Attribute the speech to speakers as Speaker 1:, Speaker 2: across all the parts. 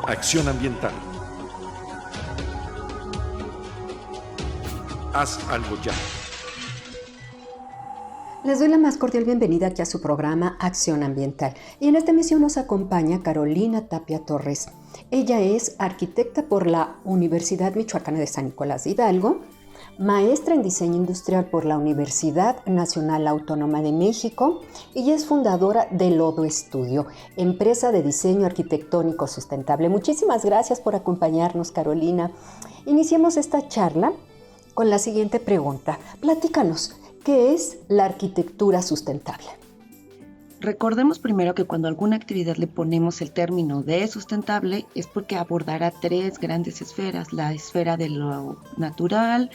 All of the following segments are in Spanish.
Speaker 1: Acción ambiental. Haz algo ya.
Speaker 2: Les doy la más cordial bienvenida aquí a su programa Acción Ambiental. Y en esta emisión nos acompaña Carolina Tapia Torres. Ella es arquitecta por la Universidad Michoacana de San Nicolás de Hidalgo, maestra en diseño industrial por la Universidad Nacional Autónoma de México y es fundadora de Lodo Estudio, empresa de diseño arquitectónico sustentable. Muchísimas gracias por acompañarnos, Carolina. Iniciemos esta charla con la siguiente pregunta. Platícanos, ¿qué es la arquitectura sustentable?
Speaker 3: Recordemos primero que cuando a alguna actividad le ponemos el término de sustentable es porque abordará tres grandes esferas: la esfera de lo natural,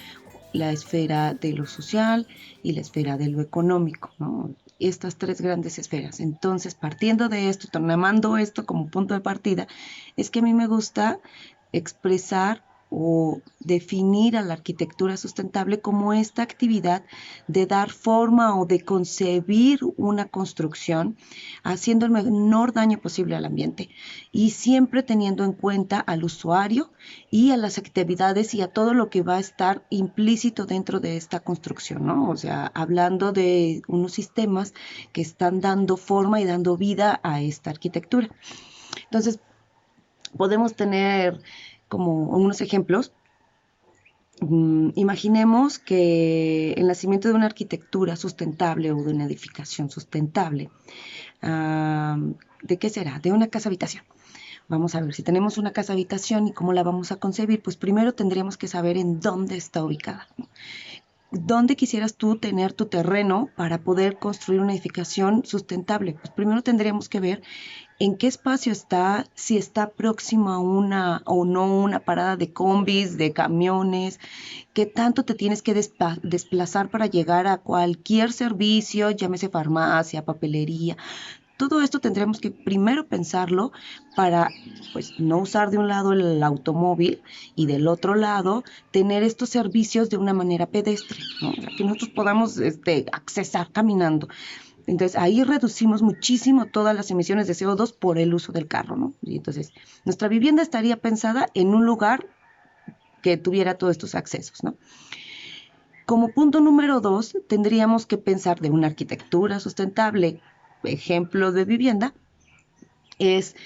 Speaker 3: la esfera de lo social y la esfera de lo económico, ¿no? Estas tres grandes esferas. Entonces, partiendo de esto, tomando esto como punto de partida, es que a mí me gusta expresar o definir a la arquitectura sustentable como esta actividad de dar forma o de concebir una construcción haciendo el menor daño posible al ambiente y siempre teniendo en cuenta al usuario y a las actividades y a todo lo que va a estar implícito dentro de esta construcción, ¿no? O sea, hablando de unos sistemas que están dando forma y dando vida a esta arquitectura. Entonces, podemos tener como unos ejemplos. Imaginemos que el nacimiento de una arquitectura sustentable o de una edificación sustentable, ¿de qué será? De una casa habitación. Vamos a ver, si tenemos una casa habitación y cómo la vamos a concebir, pues primero tendríamos que saber en dónde está ubicada, ¿no? ¿Dónde quisieras tú tener tu terreno para poder construir una edificación sustentable? Pues primero tendríamos que ver en qué espacio está, si está próximo a una o no una parada de combis, de camiones, qué tanto te tienes que desplazar para llegar a cualquier servicio, llámese farmacia, papelería. Todo esto tendremos que primero pensarlo para pues, no usar de un lado el automóvil y del otro lado tener estos servicios de una manera pedestre, ¿no? O sea, que nosotros podamos accesar caminando. Entonces ahí reducimos muchísimo todas las emisiones de CO2 por el uso del carro, ¿no? Y entonces nuestra vivienda estaría pensada en un lugar que tuviera todos estos accesos, ¿no? Como punto número 2, tendríamos que pensar de una arquitectura sustentable. Ejemplo de vivienda es,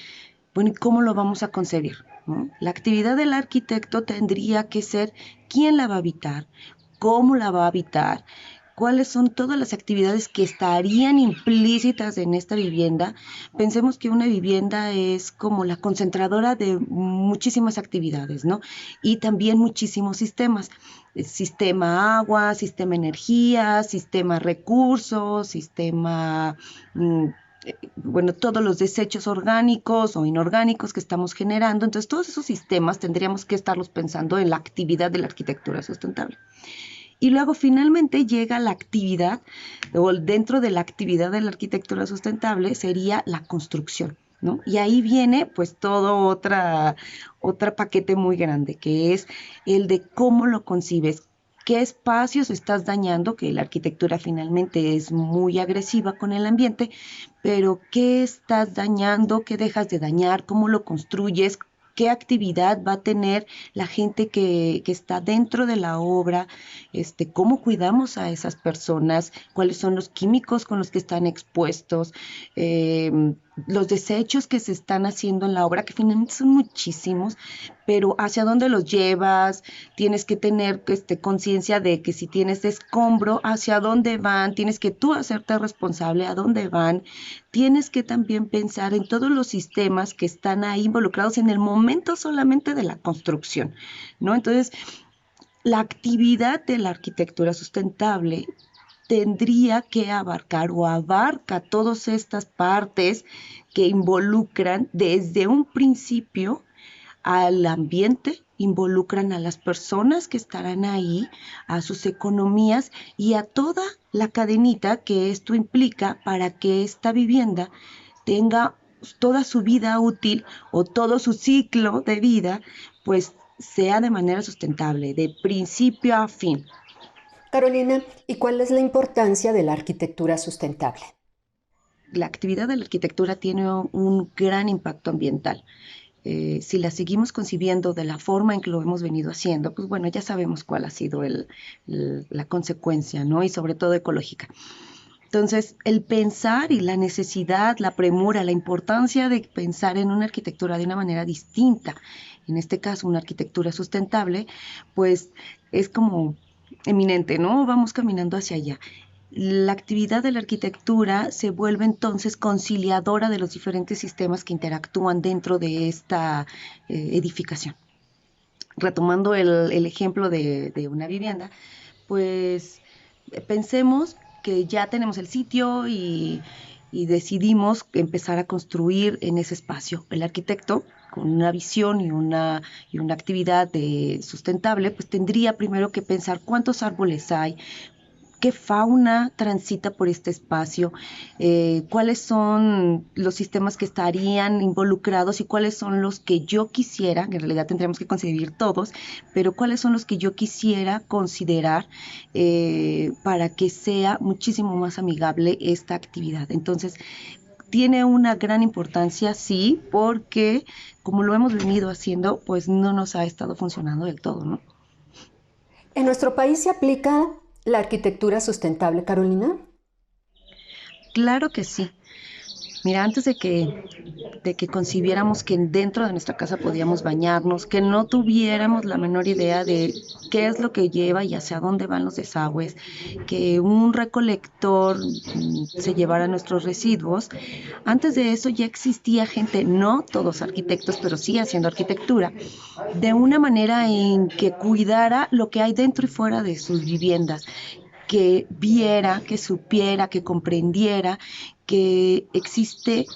Speaker 3: bueno, ¿y cómo lo vamos a concebir, ¿no? La actividad del arquitecto tendría que ser quién la va a habitar, cómo la va a habitar, cuáles son todas las actividades que estarían implícitas en esta vivienda. Pensemos que una vivienda es como la concentradora de muchísimas actividades, ¿no? Y también muchísimos sistemas. Sistema agua, sistema energía, sistema recursos, sistema, bueno, todos los desechos orgánicos o inorgánicos que estamos generando. Entonces, todos esos sistemas tendríamos que estarlos pensando en la actividad de la arquitectura sustentable. Y luego finalmente llega la actividad, o dentro de la actividad de la arquitectura sustentable sería la construcción, ¿no? Y ahí viene pues todo otro paquete muy grande, que es el de cómo lo concibes, qué espacios estás dañando, que la arquitectura finalmente es muy agresiva con el ambiente, pero qué estás dañando, qué dejas de dañar, cómo lo construyes, qué actividad va a tener la gente que está dentro de la obra, cómo cuidamos a esas personas, cuáles son los químicos con los que están expuestos, los desechos que se están haciendo en la obra, que finalmente son muchísimos, pero hacia dónde los llevas, tienes que tener conciencia de que si tienes escombro, hacia dónde van, tienes que tú hacerte responsable a dónde van, tienes que también pensar en todos los sistemas que están ahí involucrados en el momento solamente de la construcción, ¿no? Entonces, la actividad de la arquitectura sustentable tendría que abarcar o abarca todas estas partes que involucran desde un principio al ambiente, involucran a las personas que estarán ahí, a sus economías y a toda la cadenita que esto implica para que esta vivienda tenga toda su vida útil o todo su ciclo de vida, pues sea de manera sustentable, de principio a fin.
Speaker 2: Carolina, ¿y cuál es la importancia de la arquitectura sustentable?
Speaker 3: La actividad de la arquitectura tiene un gran impacto ambiental. si la seguimos concibiendo de la forma en que lo hemos venido haciendo, pues bueno, ya sabemos cuál ha sido la consecuencia, ¿no? Y sobre todo ecológica. Entonces, el pensar y la necesidad, la premura, la importancia de pensar en una arquitectura de una manera distinta, en este caso una arquitectura sustentable, pues es como eminente, ¿no? Vamos caminando hacia allá. La actividad de la arquitectura se vuelve entonces conciliadora de los diferentes sistemas que interactúan dentro de esta edificación. Retomando el ejemplo de una vivienda, pues pensemos que ya tenemos el sitio y decidimos empezar a construir en ese espacio. El arquitecto, con una visión y una actividad sustentable, pues tendría primero que pensar cuántos árboles hay, qué fauna transita por este espacio, cuáles son los sistemas que estarían involucrados y cuáles son los que yo quisiera, en realidad tendríamos que considerar todos, pero cuáles son los que yo quisiera considerar para que sea muchísimo más amigable esta actividad. Entonces, tiene una gran importancia, sí, porque como lo hemos venido haciendo, pues no nos ha estado funcionando del todo, ¿no?
Speaker 2: ¿En nuestro país se aplica la arquitectura sustentable, Carolina?
Speaker 3: Claro que sí. Mira, antes de que concibiéramos que dentro de nuestra casa podíamos bañarnos, que no tuviéramos la menor idea de qué es lo que lleva y hacia dónde van los desagües, que un recolector se llevara nuestros residuos, antes de eso ya existía gente, no todos arquitectos, pero sí haciendo arquitectura, de una manera en que cuidara lo que hay dentro y fuera de sus viviendas, que viera, que supiera, que comprendiera que existe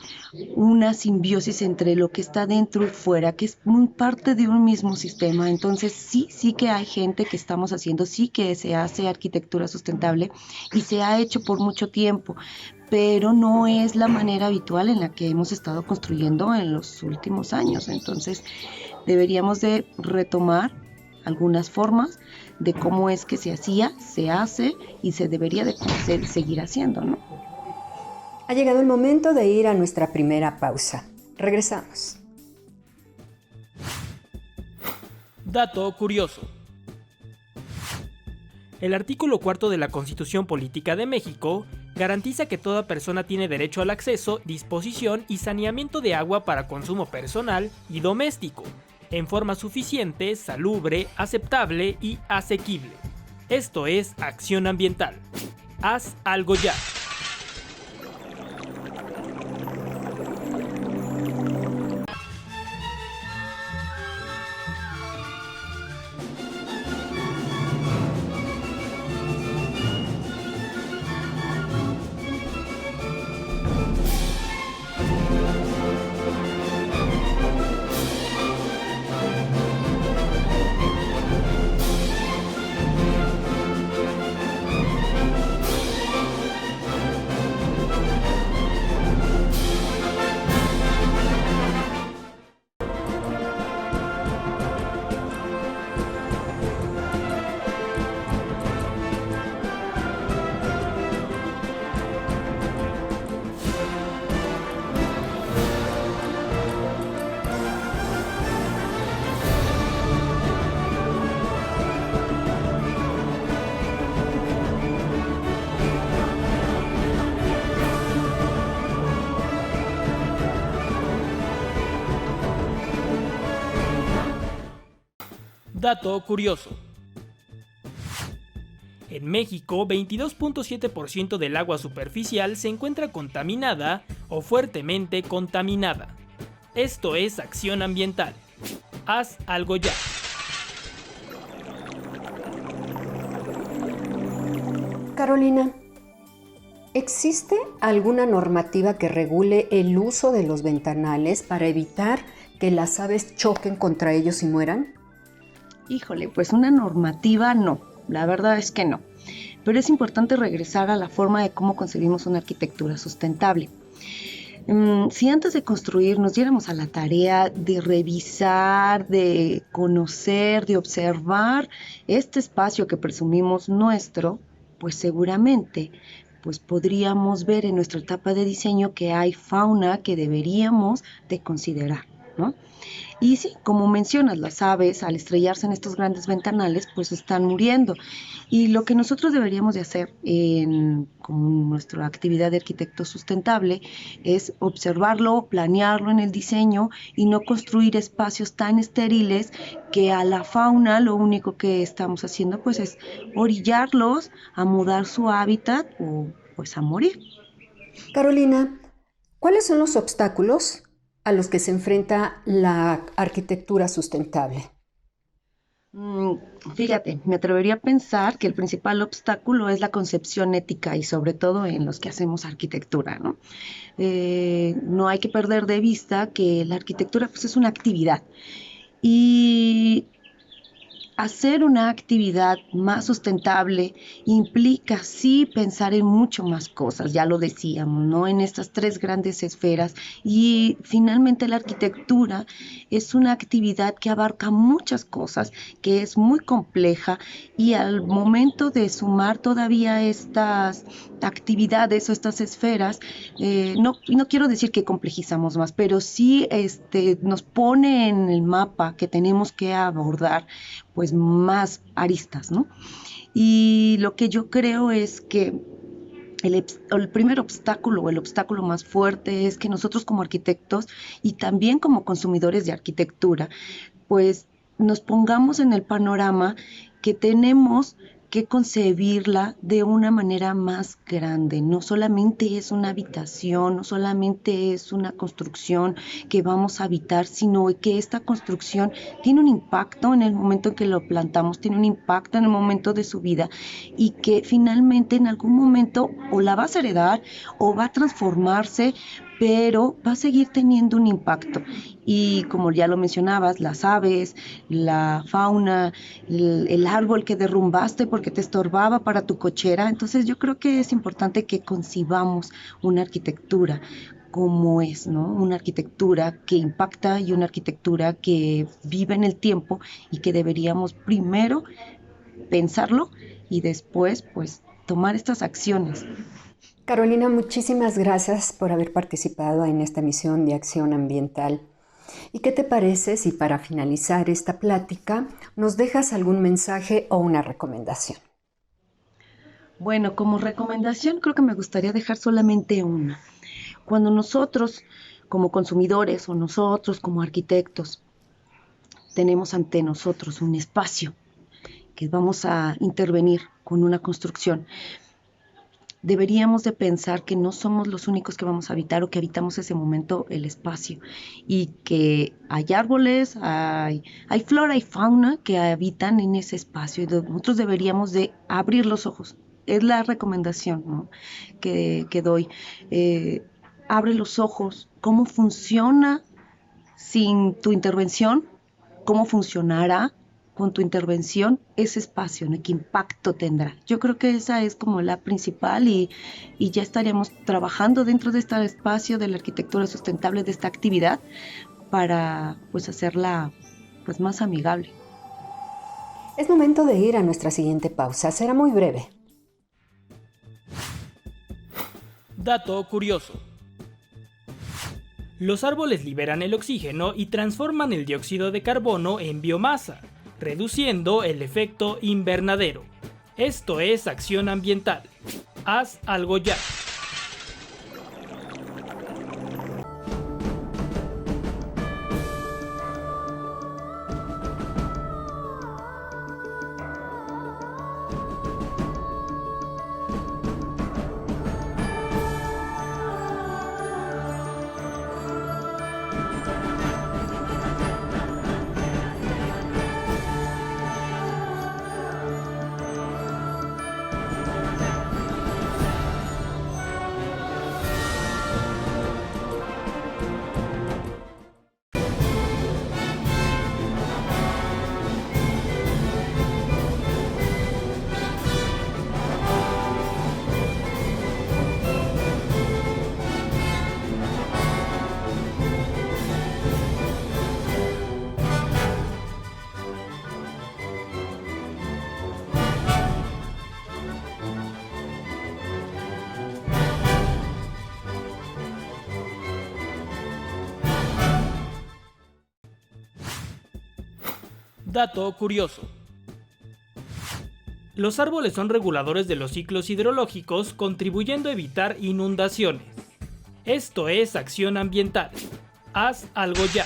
Speaker 3: una simbiosis entre lo que está dentro y fuera, que es muy parte de un mismo sistema. Entonces sí que hay gente que estamos haciendo, sí que se hace arquitectura sustentable y se ha hecho por mucho tiempo, pero no es la manera habitual en la que hemos estado construyendo en los últimos años. Entonces deberíamos de retomar algunas formas de cómo es que se hacía, se hace y se debería de seguir haciendo, ¿no?
Speaker 2: Ha llegado el momento de ir a nuestra primera pausa. Regresamos.
Speaker 4: Dato curioso. El artículo 4 de la Constitución Política de México garantiza que toda persona tiene derecho al acceso, disposición y saneamiento de agua para consumo personal y doméstico, en forma suficiente, salubre, aceptable y asequible. Esto es acción ambiental. Haz algo ya. Dato curioso. En México, 22.7% del agua superficial se encuentra contaminada o fuertemente contaminada. Esto es acción ambiental. Haz algo ya.
Speaker 2: Carolina, ¿existe alguna normativa que regule el uso de los ventanales para evitar que las aves choquen contra ellos y mueran?
Speaker 3: Híjole, pues una normativa no, la verdad es que no. Pero es importante regresar a la forma de cómo concebimos una arquitectura sustentable. Si antes de construir nos diéramos a la tarea de revisar, de conocer, de observar este espacio que presumimos nuestro, pues seguramente pues podríamos ver en nuestra etapa de diseño que hay fauna que deberíamos de considerar. ¿no? Y sí, como mencionas, las aves al estrellarse en estos grandes ventanales, pues están muriendo. Y lo que nosotros deberíamos de hacer con nuestra actividad de arquitecto sustentable es observarlo, planearlo en el diseño y no construir espacios tan estériles que a la fauna lo único que estamos haciendo pues es orillarlos a mudar su hábitat o pues a morir.
Speaker 2: Carolina, ¿cuáles son los obstáculos a los que se enfrenta la arquitectura sustentable?
Speaker 3: Fíjate, me atrevería a pensar que el principal obstáculo es la concepción ética y sobre todo en los que hacemos arquitectura, ¿no? No hay que perder de vista que la arquitectura pues, es una actividad y hacer una actividad más sustentable implica sí pensar en mucho más cosas, ya lo decíamos, ¿no? En estas tres grandes esferas y finalmente la arquitectura es una actividad que abarca muchas cosas, que es muy compleja y al momento de sumar todavía estas actividades o estas esferas, no quiero decir que complejizamos más, pero sí nos pone en el mapa que tenemos que abordar pues más aristas, ¿no? Y lo que yo creo es que el primer obstáculo o el obstáculo más fuerte es que nosotros como arquitectos y también como consumidores de arquitectura, pues nos pongamos en el panorama que tenemos que concebirla de una manera más grande. No solamente es una habitación, no solamente es una construcción que vamos a habitar, sino que esta construcción tiene un impacto en el momento en que lo plantamos, tiene un impacto en el momento de su vida y que finalmente en algún momento o la vas a heredar o va a transformarse, pero va a seguir teniendo un impacto. Y como ya lo mencionabas, las aves, la fauna, el árbol que derrumbaste porque te estorbaba para tu cochera. Entonces yo creo que es importante que concibamos una arquitectura como es, ¿no? Una arquitectura que impacta y una arquitectura que vive en el tiempo y que deberíamos primero pensarlo y después pues tomar estas acciones.
Speaker 2: Carolina, muchísimas gracias por haber participado en esta misión de acción ambiental. ¿Y qué te parece si para finalizar esta plática nos dejas algún mensaje o una recomendación?
Speaker 3: Bueno, como recomendación creo que me gustaría dejar solamente una. Cuando nosotros como consumidores o nosotros como arquitectos tenemos ante nosotros un espacio que vamos a intervenir con una construcción, deberíamos de pensar que no somos los únicos que vamos a habitar o que habitamos ese momento el espacio y que hay árboles, hay flora y fauna que habitan en ese espacio y nosotros deberíamos de abrir los ojos. Es la recomendación, ¿no? que doy. Abre los ojos. ¿Cómo funciona sin tu intervención? ¿Cómo funcionará con tu intervención ese espacio, ¿no? ¿Qué impacto tendrá? Yo creo que esa es como la principal y ya estaríamos trabajando dentro de este espacio de la arquitectura sustentable, de esta actividad, para pues hacerla pues más amigable.
Speaker 2: Es momento de ir a nuestra siguiente pausa. Será muy breve.
Speaker 4: Dato curioso. Los árboles liberan el oxígeno y transforman el dióxido de carbono en biomasa, reduciendo el efecto invernadero. Esto es acción ambiental. Haz algo ya. Dato curioso. Los árboles son reguladores de los ciclos hidrológicos, contribuyendo a evitar inundaciones. Esto es acción ambiental. Haz algo ya.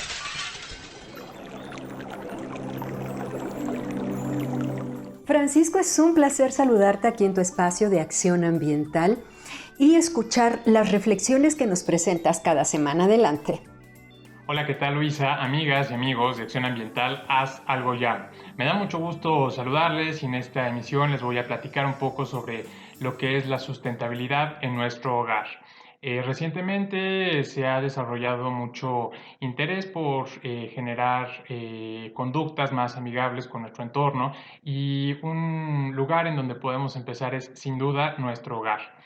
Speaker 2: Francisco, es un placer saludarte aquí en tu espacio de acción ambiental y escuchar las reflexiones que nos presentas cada semana. Adelante.
Speaker 5: Hola, ¿qué tal, Luisa? Amigas y amigos de Acción Ambiental, haz algo ya. Me da mucho gusto saludarles y en esta emisión les voy a platicar un poco sobre lo que es la sustentabilidad en nuestro hogar. Recientemente se ha desarrollado mucho interés por generar conductas más amigables con nuestro entorno y un lugar en donde podemos empezar es sin duda nuestro hogar.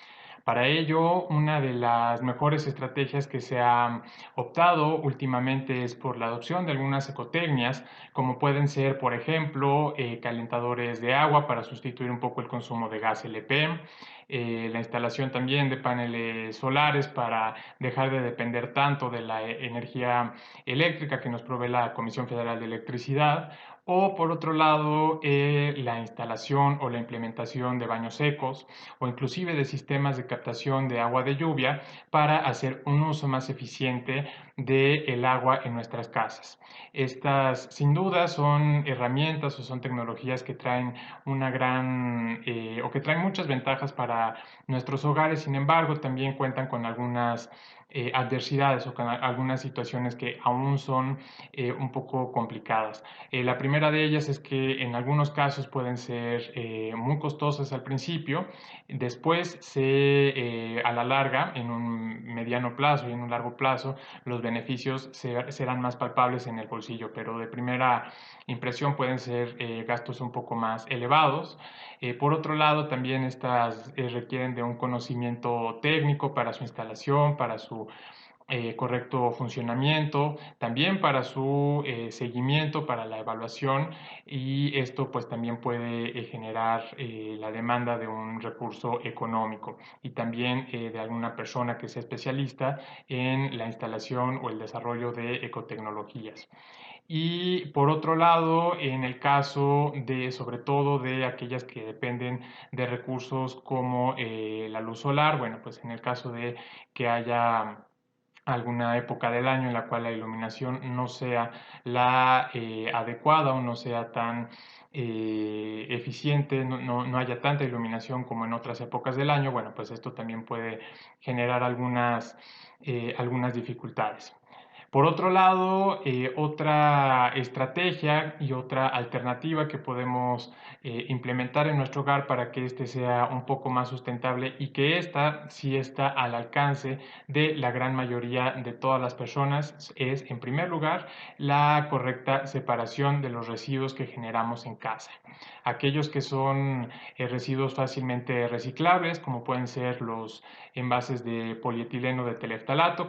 Speaker 5: Para ello, una de las mejores estrategias que se ha optado últimamente es por la adopción de algunas ecotecnias, como pueden ser, por ejemplo, calentadores de agua para sustituir un poco el consumo de gas LP, la instalación también de paneles solares para dejar de depender tanto de la energía eléctrica que nos provee la Comisión Federal de Electricidad, o por otro lado la instalación o la implementación de baños secos o inclusive de sistemas de captación de agua de lluvia para hacer un uso más eficiente del agua en nuestras casas. Estas sin duda son herramientas o son tecnologías que traen una gran o que traen muchas ventajas para nuestros hogares, sin embargo también cuentan con algunas adversidades o con algunas situaciones que aún son un poco complicadas. La primera de ellas es que en algunos casos pueden ser muy costosas al principio, después a la larga, en un mediano plazo y en un largo plazo, los beneficios serán más palpables en el bolsillo, pero de primera impresión pueden ser gastos un poco más elevados. Por otro lado, también estas requieren de un conocimiento técnico para su instalación, para su correcto funcionamiento, también para su seguimiento, para la evaluación, y esto pues también puede generar la demanda de un recurso económico y también de alguna persona que sea especialista en la instalación o el desarrollo de ecotecnologías. Y por otro lado, en el caso de, sobre todo de aquellas que dependen de recursos como la luz solar, bueno, pues en el caso de que haya alguna época del año en la cual la iluminación no sea la adecuada o no sea tan eficiente, no haya tanta iluminación como en otras épocas del año, bueno, pues esto también puede generar algunas dificultades. Por otro lado, otra estrategia y otra alternativa que podemos implementar en nuestro hogar para que este sea un poco más sustentable y que esta sí está al alcance de la gran mayoría de todas las personas es, en primer lugar, la correcta separación de los residuos que generamos en casa. Aquellos que son residuos fácilmente reciclables, como pueden ser los envases de polietileno de teleftalato,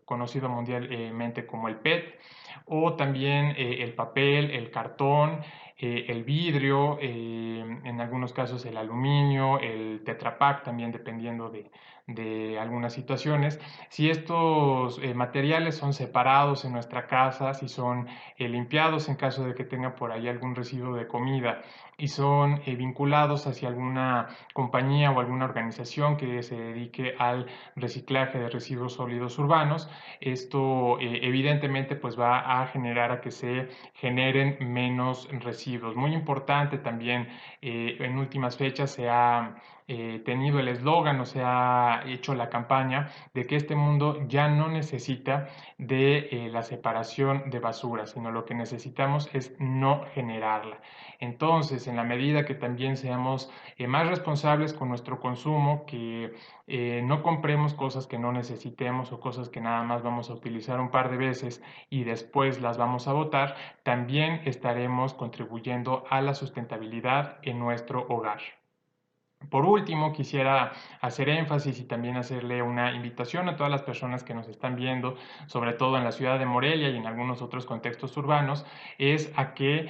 Speaker 5: conocido mundialmente como el PET, o también el papel, el cartón, el vidrio, en algunos casos el aluminio, el Tetra Pak, también dependiendo de algunas situaciones. Si estos materiales son separados en nuestra casa, si son limpiados en caso de que tenga por ahí algún residuo de comida y son vinculados hacia alguna compañía o alguna organización que se dedique al reciclaje de residuos sólidos urbanos, esto evidentemente pues va a generar a que se generen menos residuos. Muy importante también, en últimas fechas se ha tenido el eslogan o se ha hecho la campaña de que este mundo ya no necesita de la separación de basura, sino lo que necesitamos es no generarla. Entonces, en la medida que también seamos más responsables con nuestro consumo, que no compremos cosas que no necesitemos o cosas que nada más vamos a utilizar un par de veces y después las vamos a botar, también estaremos contribuyendo a la sustentabilidad en nuestro hogar. Por último, quisiera hacer énfasis y también hacerle una invitación a todas las personas que nos están viendo, sobre todo en la ciudad de Morelia y en algunos otros contextos urbanos, es a que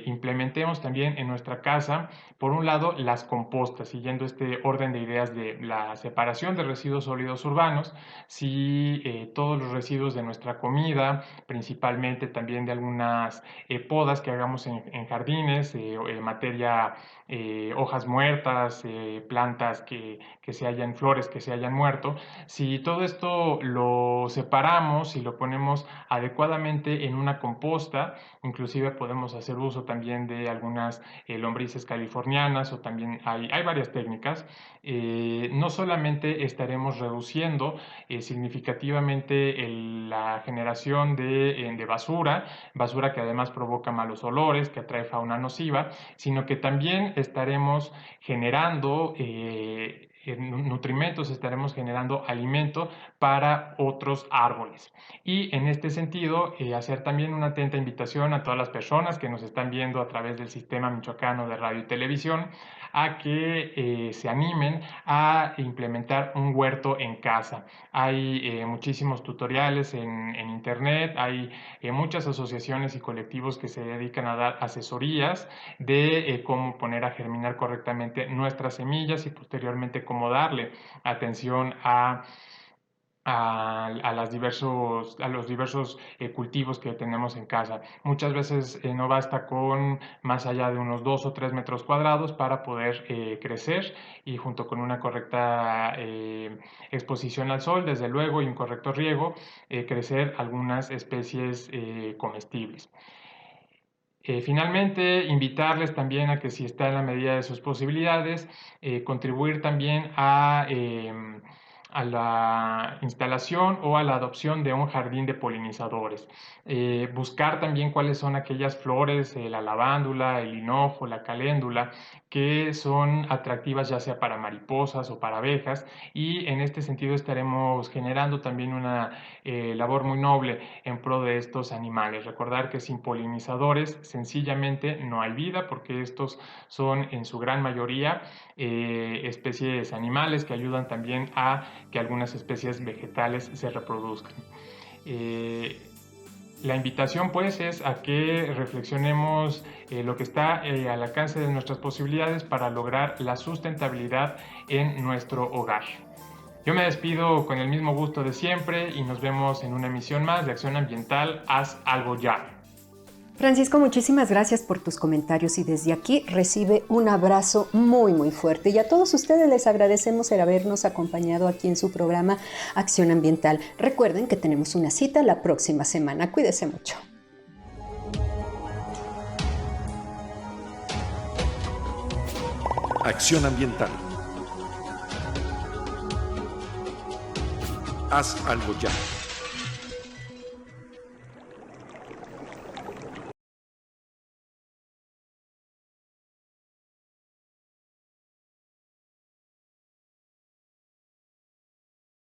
Speaker 5: implementemos también en nuestra casa, por un lado, las compostas, siguiendo este orden de ideas de la separación de residuos sólidos urbanos. Si todos los residuos de nuestra comida, principalmente también de algunas podas que hagamos en jardines, materia, hojas muertas, plantas que se hayan, flores que se hayan muerto, si todo esto lo separamos y lo ponemos adecuadamente en una composta, inclusive podemos hacer uso también de algunas lombrices californianas, o también hay varias técnicas, no solamente estaremos reduciendo significativamente la generación de basura que además provoca malos olores, que atrae fauna nociva, sino que también estaremos generando nutrimentos, estaremos generando alimento para otros árboles. Y en este sentido, hacer también una atenta invitación a todas las personas que nos están viendo a través del Sistema Michoacano de Radio y Televisión, a que se animen a implementar un huerto en casa. Hay muchísimos tutoriales en internet, hay muchas asociaciones y colectivos que se dedican a dar asesorías de cómo poner a germinar correctamente nuestras semillas y posteriormente cómo darle atención a los diversos cultivos que tenemos en casa. Muchas veces no basta con más allá de unos 2 o 3 metros cuadrados para poder crecer, y junto con una correcta exposición al sol, desde luego, y un correcto riego, crecer algunas especies comestibles. Finalmente, invitarles también a que, si está en la medida de sus posibilidades, contribuir también a la instalación o a la adopción de un jardín de polinizadores. Buscar también cuáles son aquellas flores, la lavándula, el hinojo, la caléndula, que son atractivas ya sea para mariposas o para abejas, y en este sentido estaremos generando también una labor muy noble en pro de estos animales. Recordar que sin polinizadores sencillamente no hay vida, porque estos son en su gran mayoría especies animales que ayudan también a que algunas especies vegetales se reproduzcan. La invitación, pues, es a que reflexionemos lo que está al alcance de nuestras posibilidades para lograr la sustentabilidad en nuestro hogar. Yo me despido con el mismo gusto de siempre y nos vemos en una emisión más de Acción Ambiental. Haz algo ya.
Speaker 2: Francisco, muchísimas gracias por tus comentarios, y desde aquí recibe un abrazo muy, muy fuerte. Y a todos ustedes les agradecemos el habernos acompañado aquí en su programa Acción Ambiental. Recuerden que tenemos una cita la próxima semana. Cuídese mucho.
Speaker 1: Acción Ambiental. Haz algo ya.